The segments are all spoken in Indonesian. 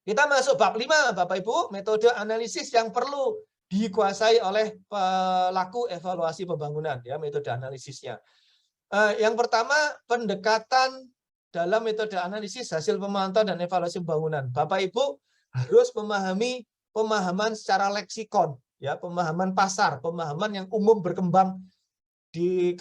Kita masuk bab 5, Bapak Ibu, metode analisis yang perlu dikuasai oleh pelaku evaluasi pembangunan, ya, metode analisisnya. Yang pertama, pendekatan dalam metode analisis hasil pemantauan dan evaluasi pembangunan. Bapak Ibu harus memahami pemahaman secara leksikon, ya, pemahaman pasar, pemahaman yang umum berkembang di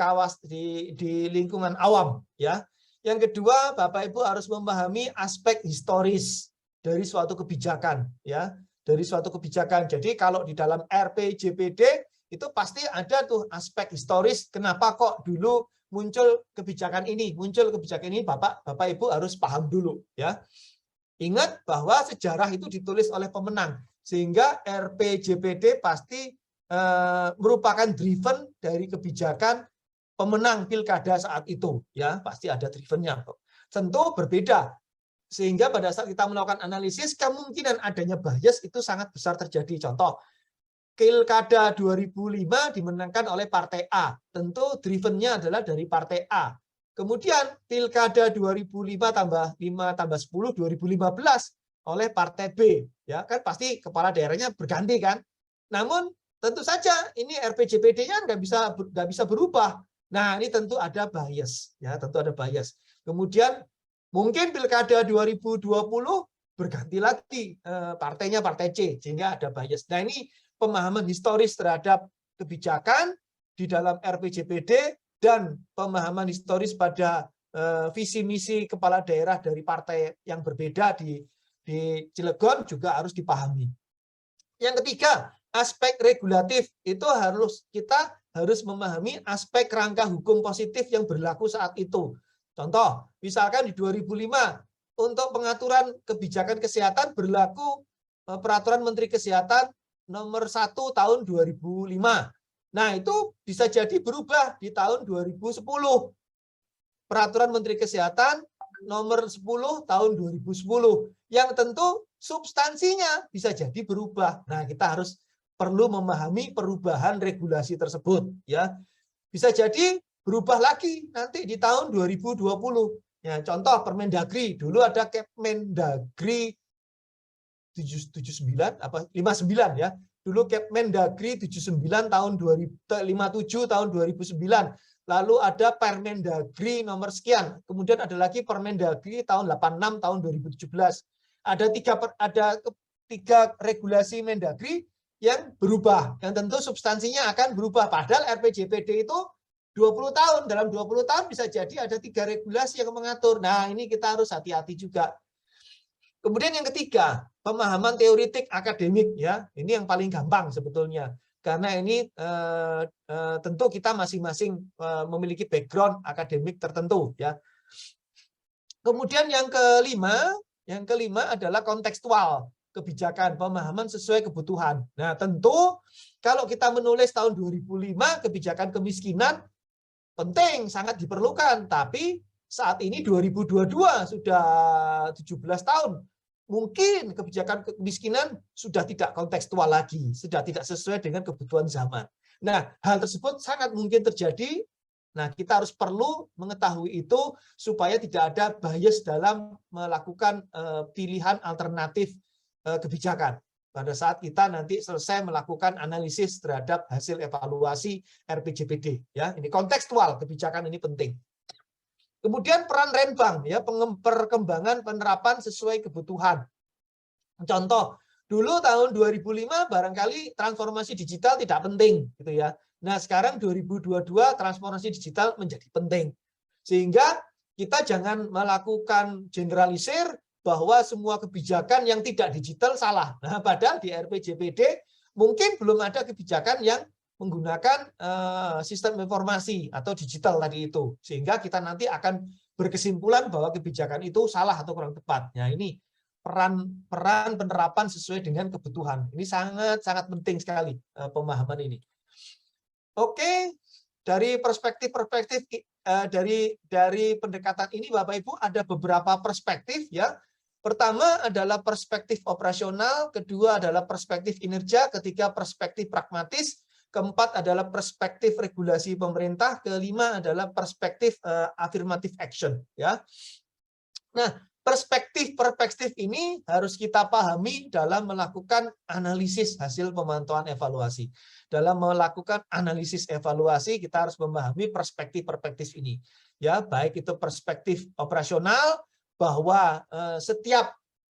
lingkungan awam, ya. Yang kedua, Bapak Ibu harus memahami aspek historis dari suatu kebijakan, ya, dari suatu kebijakan. Jadi kalau di dalam RPJPD itu pasti ada tuh aspek historis, kenapa kok dulu muncul kebijakan ini, Bapak Ibu harus paham dulu, ya. Ingat bahwa sejarah itu ditulis oleh pemenang, sehingga RPJPD pasti merupakan driven dari kebijakan pemenang pilkada saat itu, ya, pasti ada drivennya. Tentu berbeda, sehingga pada saat kita melakukan analisis kemungkinan adanya bias itu sangat besar terjadi. Contoh, Pilkada 2005 dimenangkan oleh Partai A, tentu drivennya adalah dari Partai A. Kemudian Pilkada 2005 tambah 5 tambah 10, 2015 oleh Partai B, ya kan pasti kepala daerahnya berganti kan. Namun tentu saja ini RPJPD-nya nggak bisa berubah. Nah ini tentu ada bias, ya tentu ada bias. Kemudian mungkin Pilkada 2020 berganti lagi partainya Partai C, sehingga ada bias. Nah ini pemahaman historis terhadap kebijakan di dalam RPJPD dan pemahaman historis pada visi misi kepala daerah dari partai yang berbeda di Cilegon juga harus dipahami. Yang ketiga, aspek regulatif itu kita harus memahami aspek rangka hukum positif yang berlaku saat itu. Contoh, misalkan di 2005 untuk pengaturan kebijakan kesehatan berlaku peraturan Menteri Kesehatan nomor 1 tahun 2005. Nah, itu bisa jadi berubah di tahun 2010. Peraturan Menteri Kesehatan nomor 10 tahun 2010. Yang tentu substansinya bisa jadi berubah. Nah, kita harus perlu memahami perubahan regulasi tersebut, ya. Bisa jadi berubah lagi nanti di tahun 2020. Ya, contoh Permendagri, dulu ada Kepmendagri 79 apa 59 ya. Dulu Kepmendagri 79 tahun 57 tahun 2009. Lalu ada Permendagri nomor sekian. Kemudian ada lagi Permendagri tahun 86 tahun 2017. Ada tiga regulasi Mendagri yang berubah. Yang tentu substansinya akan berubah. Padahal RPJPD itu 20 tahun. Dalam 20 tahun bisa jadi ada 3 regulasi yang mengatur. Nah, ini kita harus hati-hati juga. Kemudian yang ketiga, pemahaman teoritik akademik, ya. Ini yang paling gampang sebetulnya. Karena ini tentu kita masing-masing memiliki background akademik tertentu, ya. Kemudian yang kelima adalah kontekstual kebijakan, pemahaman sesuai kebutuhan. Nah, tentu kalau kita menulis tahun 2005 kebijakan kemiskinan penting, sangat diperlukan, tapi saat ini 2022 sudah 17 tahun. Mungkin kebijakan kemiskinan sudah tidak kontekstual lagi, sudah tidak sesuai dengan kebutuhan zaman. Nah, hal tersebut sangat mungkin terjadi. Nah, kita harus perlu mengetahui itu supaya tidak ada bias dalam melakukan pilihan alternatif kebijakan. Pada saat kita nanti selesai melakukan analisis terhadap hasil evaluasi RPJPD, ya, ini kontekstual kebijakan ini penting. Kemudian peran Renbang, ya, perkembangan penerapan sesuai kebutuhan. Contoh, dulu tahun 2005 barangkali transformasi digital tidak penting, gitu ya. Nah, sekarang 2022 transformasi digital menjadi penting. Sehingga kita jangan melakukan generalisir bahwa semua kebijakan yang tidak digital salah. Nah, padahal di RPJPD mungkin belum ada kebijakan yang menggunakan sistem informasi atau digital tadi itu, sehingga kita nanti akan berkesimpulan bahwa kebijakan itu salah atau kurang tepat. Nah, ini peran penerapan sesuai dengan kebutuhan. Ini sangat penting sekali pemahaman ini. Oke, dari perspektif dari pendekatan ini Bapak Ibu ada beberapa perspektif, ya. Pertama adalah perspektif operasional, kedua adalah perspektif kinerja, ketiga perspektif pragmatis, keempat adalah perspektif regulasi pemerintah, kelima adalah perspektif affirmative action, ya. Nah, Perspektif ini harus kita pahami dalam melakukan analisis hasil pemantauan evaluasi. Dalam melakukan analisis evaluasi, kita harus memahami perspektif ini. Ya, baik itu perspektif operasional, bahwa setiap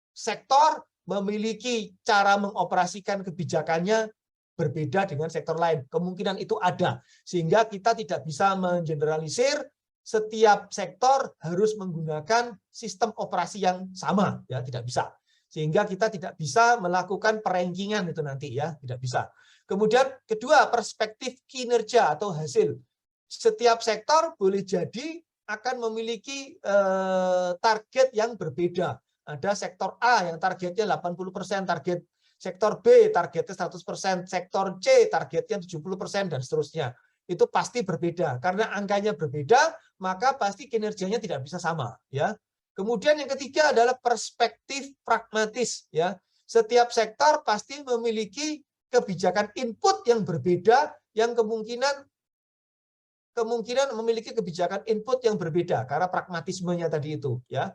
sektor memiliki cara mengoperasikan kebijakannya berbeda dengan sektor lain. Kemungkinan itu ada, sehingga kita tidak bisa mengeneralisir setiap sektor harus menggunakan sistem operasi yang sama, ya tidak bisa. Sehingga kita tidak bisa melakukan perankingan itu nanti, ya tidak bisa. Kemudian kedua, perspektif kinerja atau hasil. Setiap sektor boleh jadi akan memiliki target yang berbeda. Ada sektor A yang targetnya 80%, target sektor B targetnya 100%, sektor C targetnya 70%, dan seterusnya. Itu pasti berbeda. Karena angkanya berbeda, maka pasti kinerjanya tidak bisa sama. Ya. Kemudian yang ketiga adalah perspektif pragmatis. Ya. Setiap sektor pasti memiliki kebijakan input yang berbeda, yang kemungkinan memiliki kebijakan input yang berbeda karena pragmatismenya tadi itu. Ya.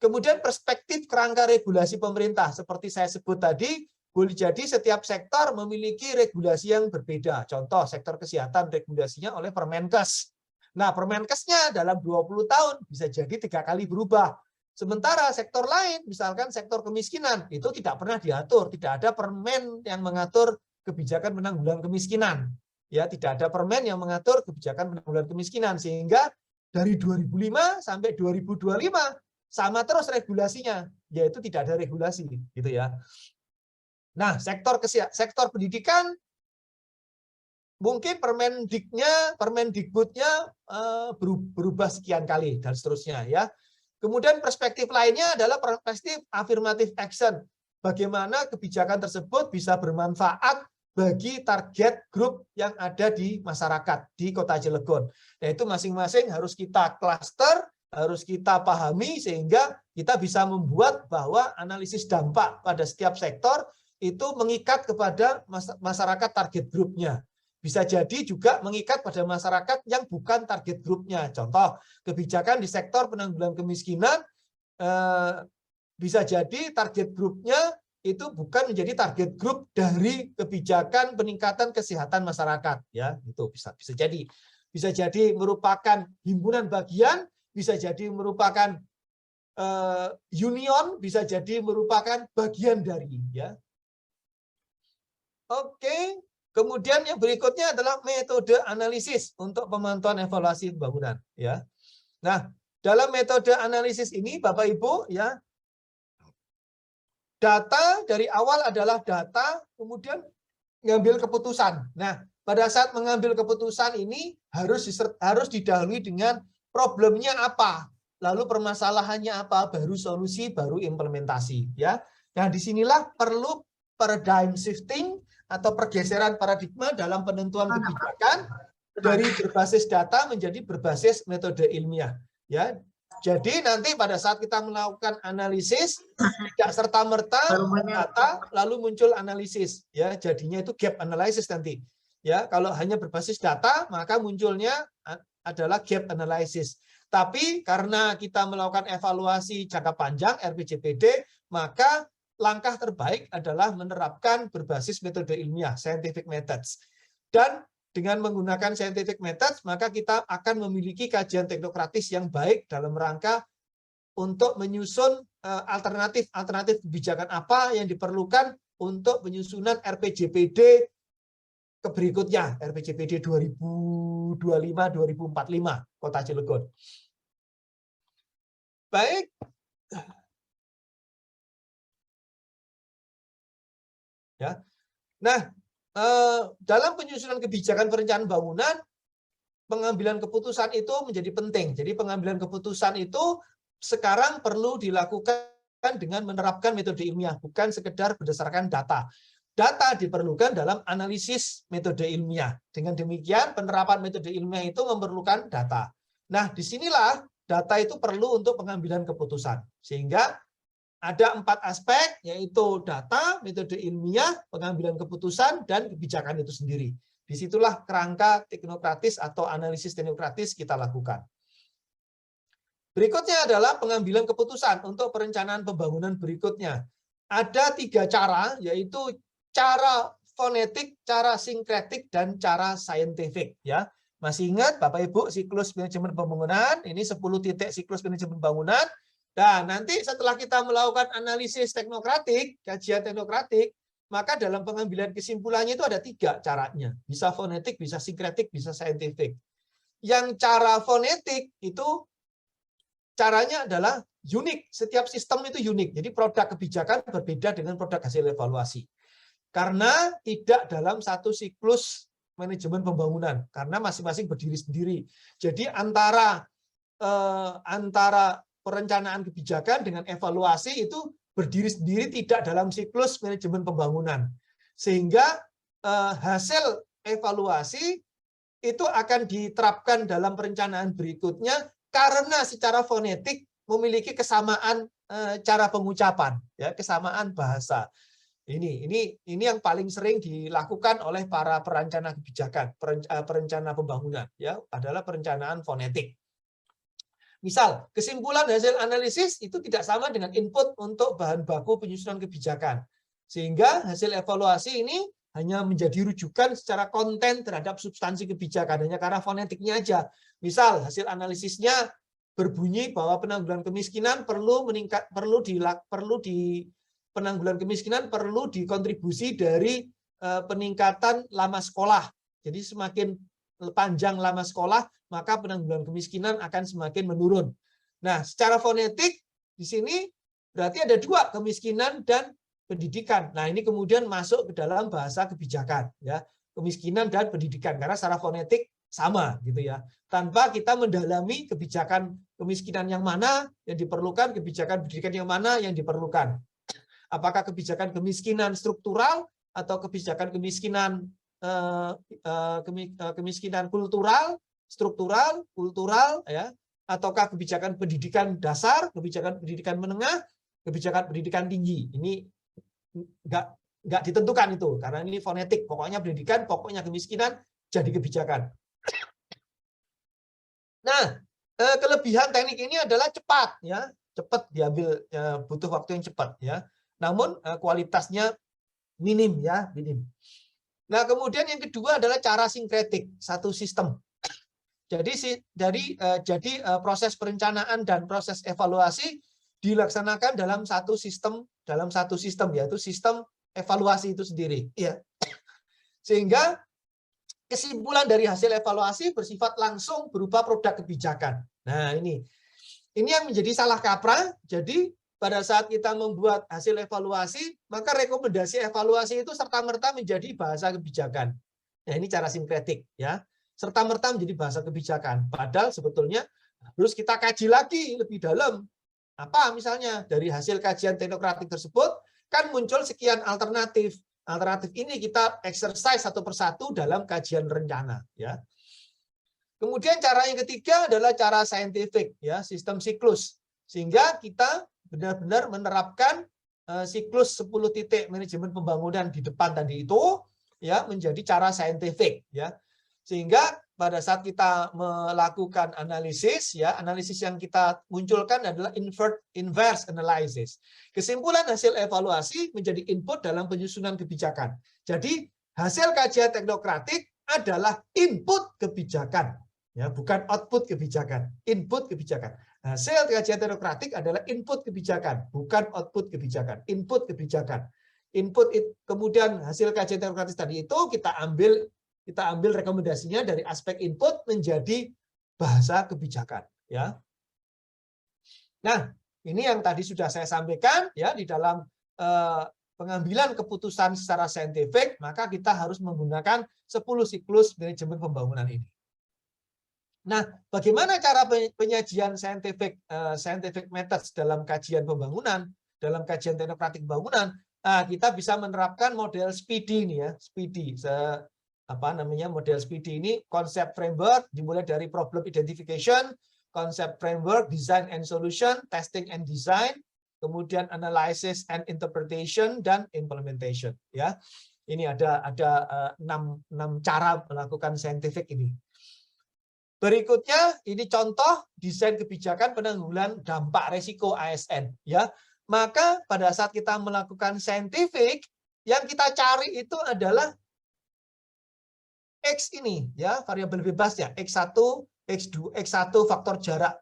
Kemudian perspektif kerangka regulasi pemerintah, seperti saya sebut tadi, boleh jadi setiap sektor memiliki regulasi yang berbeda. Contoh, sektor kesehatan regulasinya oleh Permenkes. Nah, Permenkesnya dalam 20 tahun bisa jadi 3 kali berubah. Sementara sektor lain, misalkan sektor kemiskinan, itu tidak pernah diatur. Tidak ada permen yang mengatur kebijakan penanggulangan kemiskinan. Ya, tidak ada permen yang mengatur kebijakan penanggulangan kemiskinan. Sehingga dari 2005 sampai 2025, sama terus regulasinya, yaitu tidak ada regulasi. Gitu ya. Nah, sektor pendidikan mungkin Permendikbudnya berubah sekian kali dan seterusnya ya. Kemudian perspektif lainnya adalah perspektif affirmative action. Bagaimana kebijakan tersebut bisa bermanfaat bagi target grup yang ada di masyarakat di Kota Cilegon. Nah, itu masing-masing harus kita klaster, harus kita pahami sehingga kita bisa membuat bahwa analisis dampak pada setiap sektor itu mengikat kepada masyarakat target grupnya. Bisa jadi juga mengikat pada masyarakat yang bukan target grupnya. Contoh, kebijakan di sektor penanggulangan kemiskinan bisa jadi target grupnya itu bukan menjadi target grup dari kebijakan peningkatan kesehatan masyarakat. Ya, itu bisa jadi merupakan himpunan bagian, bisa jadi merupakan union, bisa jadi merupakan bagian dari. Ya. Oke, kemudian yang berikutnya adalah metode analisis untuk pemantauan evaluasi pembangunan. Ya, nah dalam metode analisis ini, Bapak Ibu, ya, data dari awal adalah data, kemudian mengambil keputusan. Nah, pada saat mengambil keputusan ini harus didahului dengan problemnya apa, lalu permasalahannya apa, baru solusi, baru implementasi. Ya, nah disinilah perlu paradigm shifting atau pergeseran paradigma dalam penentuan kebijakan dari berbasis data menjadi berbasis metode ilmiah. Ya, jadi nanti pada saat kita melakukan analisis tidak serta-merta data lalu muncul analisis. Ya, jadinya itu gap analysis nanti. Ya, kalau hanya berbasis data maka munculnya adalah gap analysis. Tapi karena kita melakukan evaluasi jangka panjang RPJPD, maka langkah terbaik adalah menerapkan berbasis metode ilmiah, scientific methods. Dan dengan menggunakan scientific methods, maka kita akan memiliki kajian teknokratis yang baik dalam rangka untuk menyusun alternatif kebijakan apa yang diperlukan untuk penyusunan RPJPD berikutnya, RPJPD 2025-2045 Kota Cilegon. Baik. Ya. Nah, dalam penyusunan kebijakan perencanaan bangunan, pengambilan keputusan itu menjadi penting. Jadi pengambilan keputusan itu sekarang perlu dilakukan dengan menerapkan metode ilmiah, bukan sekedar berdasarkan data. Data diperlukan dalam analisis metode ilmiah. Dengan demikian, penerapan metode ilmiah itu memerlukan data. Nah, disinilah data itu perlu untuk pengambilan keputusan. Sehingga ada 4 aspek, yaitu data, metode ilmiah, pengambilan keputusan, dan kebijakan itu sendiri. Disitulah kerangka teknokratis atau analisis teknokratis kita lakukan. Berikutnya adalah pengambilan keputusan untuk perencanaan pembangunan berikutnya. Ada 3 cara, yaitu cara fonetik, cara sinkretik, dan cara saintifik. Ya, masih ingat Bapak Ibu siklus manajemen pembangunan? Ini 10 titik siklus manajemen pembangunan. Dan nanti setelah kita melakukan analisis teknokratik, kajian teknokratik, maka dalam pengambilan kesimpulannya itu ada 3 caranya. Bisa fonetik, bisa sinkretik, bisa saintifik. Yang cara fonetik itu caranya adalah unik. Setiap sistem itu unik. Jadi produk kebijakan berbeda dengan produk hasil evaluasi. Karena tidak dalam satu siklus manajemen pembangunan. Karena masing-masing berdiri sendiri. Jadi antara perencanaan kebijakan dengan evaluasi itu berdiri sendiri, tidak dalam siklus manajemen pembangunan. Sehingga hasil evaluasi itu akan diterapkan dalam perencanaan berikutnya karena secara fonetik memiliki kesamaan cara pengucapan, ya, kesamaan bahasa. Ini yang paling sering dilakukan oleh para perencana kebijakan, perencana pembangunan, ya, adalah perencanaan fonetik. Misal, kesimpulan hasil analisis itu tidak sama dengan input untuk bahan baku penyusunan kebijakan. Sehingga hasil evaluasi ini hanya menjadi rujukan secara konten terhadap substansi kebijakan, hanya karena fonetiknya aja. Misal, hasil analisisnya berbunyi bahwa penanggulangan kemiskinan penanggulangan kemiskinan perlu dikontribusi dari peningkatan lama sekolah. Jadi semakin panjang lama sekolah, maka penanggulangan kemiskinan akan semakin menurun. Nah, secara fonetik di sini berarti ada 2, kemiskinan dan pendidikan. Nah, ini kemudian masuk ke dalam bahasa kebijakan, ya, kemiskinan dan pendidikan, karena secara fonetik sama gitu ya. Tanpa kita mendalami kebijakan kemiskinan yang mana yang diperlukan, kebijakan pendidikan yang mana yang diperlukan. Apakah kebijakan kemiskinan struktural atau kebijakan kemiskinan kultural, struktural, kultural, ya, ataukah kebijakan pendidikan dasar, kebijakan pendidikan menengah, kebijakan pendidikan tinggi. Ini nggak ditentukan itu, karena ini fonetik. Pokoknya pendidikan, pokoknya kemiskinan, jadi kebijakan. Nah, kelebihan teknik ini adalah cepat, ya, cepat diambil, butuh waktu yang cepat, ya. Namun kualitasnya minim, ya, minim. Nah, kemudian yang kedua adalah cara sinkretik, satu sistem. Jadi proses perencanaan dan proses evaluasi dilaksanakan dalam satu sistem, yaitu sistem evaluasi itu sendiri, ya. Sehingga kesimpulan dari hasil evaluasi bersifat langsung berupa produk kebijakan. Nah, ini yang menjadi salah kaprah. Jadi pada saat kita membuat hasil evaluasi, maka rekomendasi evaluasi itu serta-merta menjadi bahasa kebijakan. Nah, ini cara sinkretik, ya. Serta-merta menjadi bahasa kebijakan. Padahal sebetulnya harus kita kaji lagi lebih dalam. Apa misalnya dari hasil kajian teknokratik tersebut kan muncul sekian alternatif. Alternatif ini kita exercise satu persatu dalam kajian rencana, ya. Kemudian cara yang ketiga adalah cara saintifik, ya, sistem siklus. Sehingga kita benar-benar menerapkan siklus 10 titik manajemen pembangunan di depan tadi itu, ya, menjadi cara saintifik, ya. Sehingga pada saat kita melakukan analisis, ya, analisis yang kita munculkan adalah inverse analysis. Kesimpulan hasil evaluasi menjadi input dalam penyusunan kebijakan. Jadi hasil kajian teknokratik adalah input kebijakan, ya, bukan output kebijakan. Input kebijakan. Hasil kajian teknokratik adalah input kebijakan, bukan output kebijakan. Input kebijakan. Kemudian hasil kajian teknokratik tadi itu kita ambil rekomendasinya dari aspek input menjadi bahasa kebijakan, ya. Nah, ini yang tadi sudah saya sampaikan, ya, di dalam pengambilan keputusan secara saintifik, maka kita harus menggunakan 10 siklus manajemen pembangunan ini. Nah, bagaimana cara penyajian scientific methods dalam kajian pembangunan, dalam kajian teknokratik pembangunan? Nah, kita bisa menerapkan model SPIDI ini, ya, SPIDI. Model SPIDI ini konsep framework dimulai dari problem identification, konsep framework, design and solution, testing and design, kemudian analysis and interpretation, dan implementation, ya. Ini ada 6 cara melakukan scientific ini. Berikutnya ini contoh desain kebijakan penanggulangan dampak resiko ASN ya. Maka pada saat kita melakukan saintifik yang kita cari itu adalah X ini ya, variabel bebasnya X1, X2, X1 faktor jarak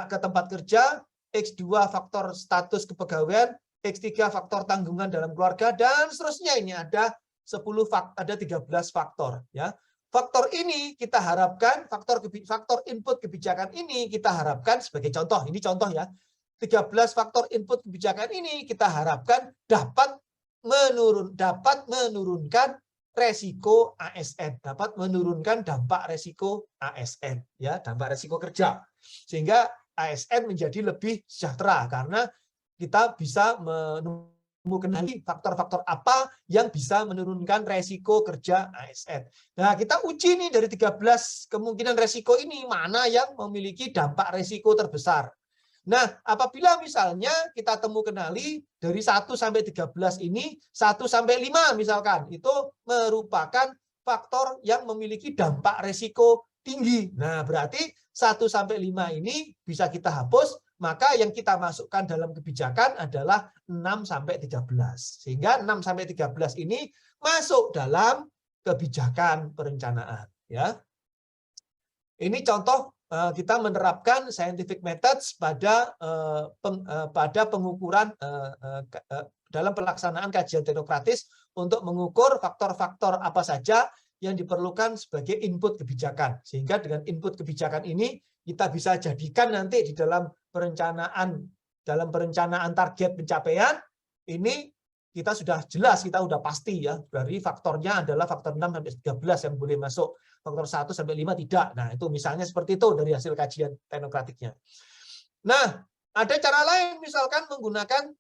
ke tempat kerja, X2 faktor status kepegawaian, X3 faktor tanggungan dalam keluarga, dan seterusnya. Ini ada 13 faktor ya. Faktor ini kita harapkan, faktor input kebijakan ini kita harapkan sebagai contoh, ini contoh ya, 13 faktor input kebijakan ini kita harapkan dapat menurunkan resiko ASN, dapat menurunkan dampak resiko ASN ya, dampak resiko kerja, sehingga ASN menjadi lebih sejahtera karena kita bisa menemukan faktor-faktor apa yang bisa menurunkan resiko kerja ASN. Nah, kita uji nih dari 13 kemungkinan resiko ini mana yang memiliki dampak resiko terbesar. Nah, apabila misalnya kita kenali dari 1 sampai 13 ini, 1 sampai 5 misalkan, itu merupakan faktor yang memiliki dampak resiko tinggi. Nah, berarti 1 sampai 5 ini bisa kita hapus, maka yang kita masukkan dalam kebijakan adalah 6 sampai 13. Sehingga 6 sampai 13 ini masuk dalam kebijakan perencanaan, ya. Ini contoh kita menerapkan scientific methods pada pengukuran dalam pelaksanaan kajian teknokratis untuk mengukur faktor-faktor apa saja yang diperlukan sebagai input kebijakan. Sehingga dengan input kebijakan ini kita bisa jadikan nanti di dalam perencanaan target pencapaian ini kita sudah jelas, kita sudah pasti ya, dari faktornya adalah faktor 6 sampai 13 yang boleh masuk, faktor 1 sampai 5 tidak. Nah, itu misalnya seperti itu dari hasil kajian teknokratiknya. Nah, ada cara lain misalkan menggunakan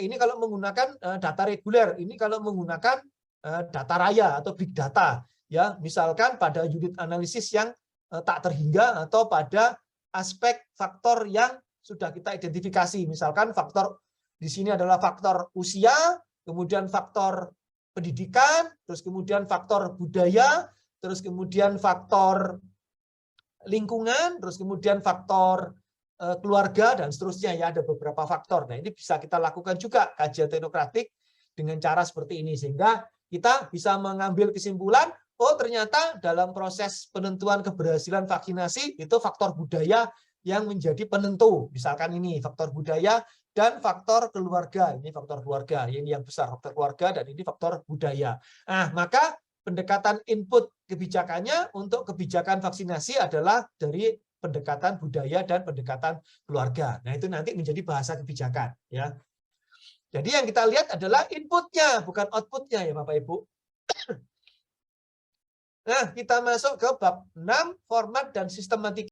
ini kalau menggunakan data reguler, ini kalau menggunakan data raya atau big data ya, misalkan pada unit analisis yang tak terhingga atau pada aspek faktor yang sudah kita identifikasi, misalkan faktor di sini adalah faktor usia, kemudian faktor pendidikan, terus kemudian faktor budaya, terus kemudian faktor lingkungan, terus kemudian faktor keluarga, dan seterusnya ya, ada beberapa faktor. Nah, ini bisa kita lakukan juga kajian teknokratik dengan cara seperti ini, sehingga kita bisa mengambil kesimpulan, oh ternyata dalam proses penentuan keberhasilan vaksinasi itu faktor budaya yang menjadi penentu. Misalkan ini faktor budaya dan faktor keluarga. Ini faktor keluarga, ini yang besar, faktor keluarga, dan ini faktor budaya. Nah, maka pendekatan input kebijakannya untuk kebijakan vaksinasi adalah dari pendekatan budaya dan pendekatan keluarga. Nah, itu nanti menjadi bahasa kebijakan ya. Jadi yang kita lihat adalah inputnya, bukan outputnya ya Bapak Ibu. Nah, kita masuk ke bab 6, format dan sistematika